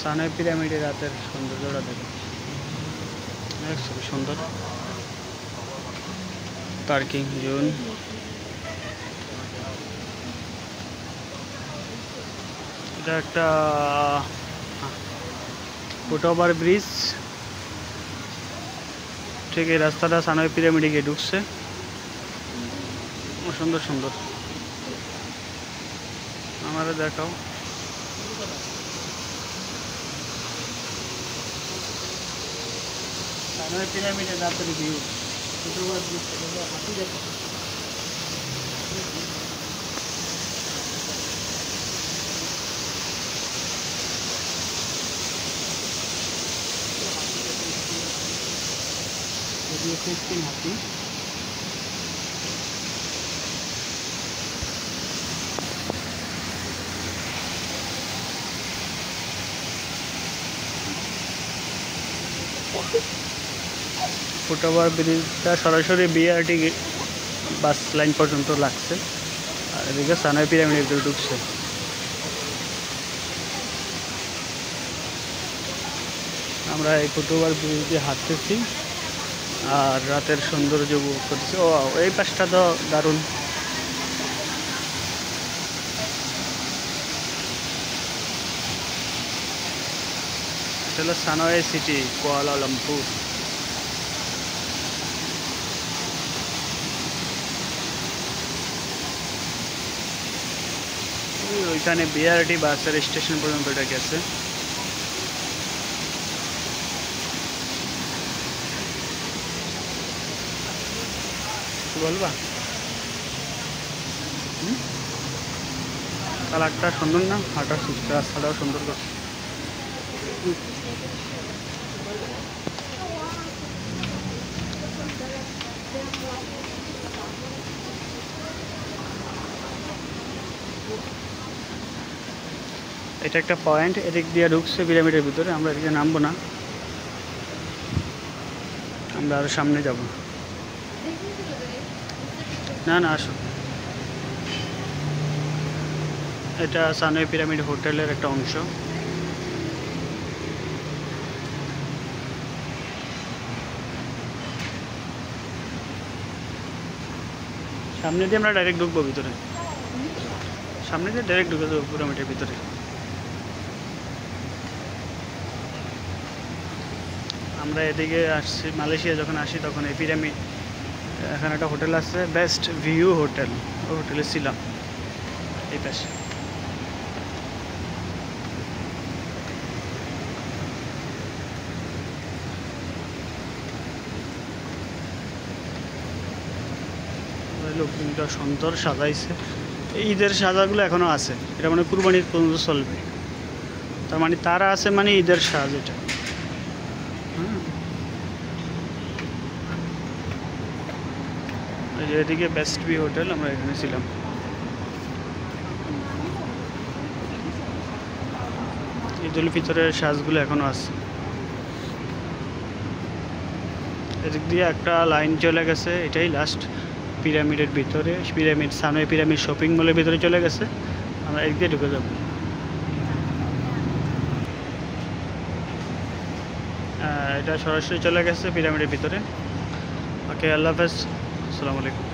সানাই পিরামিডে রাতের সৌন্দর্যটা দেখো, খুবই সুন্দর। পার্কিং জোন, এটা একটা ফুটওভার ব্রিজ। ঠিক এই রাস্তাটা সানাই পিরামিডে গিয়ে ঢুকছে। সুন্দর সুন্দর, আমারে দেখাও। সানাই পিরামিডের রাতের ভিউ, ফুটওভার ব্রিজ, হাতি দেখো। হাতি ফুটওভার ব্রিজটা সরাসরি বিআরটি বাস লাইন পর্যন্ত লাগছে, আর এদিকে সানাই পিরামিডের ভিতরে ঢুকছে। আমরা এই ফুটওভার ব্রিজ দিয়ে হাঁটতেছি আর রাতের সৌন্দর্য উপভোগ করতেছি। ও এই পাশটা তো দারুণ। এটা হলো সানওয়ে সিটি, কুয়ালালামপুর। ওইখানে বিআরটি বাসের স্টেশন পর্যন্ত এটা গেছে। বলবা কালারটা সুন্দর না? হাঁটার রাস্তাটাও সুন্দর করছে। এটা একটা পয়েন্ট, এদিক দিয়ে ঢুকছে পিরামিডের ভিতরে। আমরা এদিকে নামবো না, আমরা আরো সামনে যাব। না না, আসো। এটা সানওয়ে পিরামিড হোটেলের একটা অংশ। সামনে দিয়ে আমরা ডাইরেক্ট ঢুকবো ভিতরে, সামনে দিয়ে ডাইরেক্ট ঢুকে যাবো পিরামিডের ভিতরে। আমরা এদিকে আসছি, মালয়েশিয়া যখন আসি তখন এই পিরামিড, এখানে একটা হোটেল আছে বেস্ট ভিউ হোটেল, ওই হোটেলে ছিলাম এই পাশে। লোকজনটা সুন্দর সাজাইছে, ঈদের সাজাগুলো এখনো আছে। এটা মানে কুরবানির পর্যন্ত চলবে, তার মানে তারা আছে মানে ঈদের সাজ এটা। এদিকে বেস্ট ভিউ হোটেল, আমরা এখানে ছিলাম। ঈদ উল ফিতরের সাজগুলো এখনো আছে। এদিক দিয়ে একটা লাইন চলে গেছে, এটাই লাস্ট পিরামিডের ভিতরে। পিরামিড সানওয়ে পিরামিড শপিং মলের ভিতরে চলে গেছে, আমরা এদিক দিয়ে ঢুকে যাব। এটা সরাসরি চলে গেছে পিরামিডের ভিতরে। ওকে, আল্লাহ হাফেজ, আসসালামু আলাইকুম।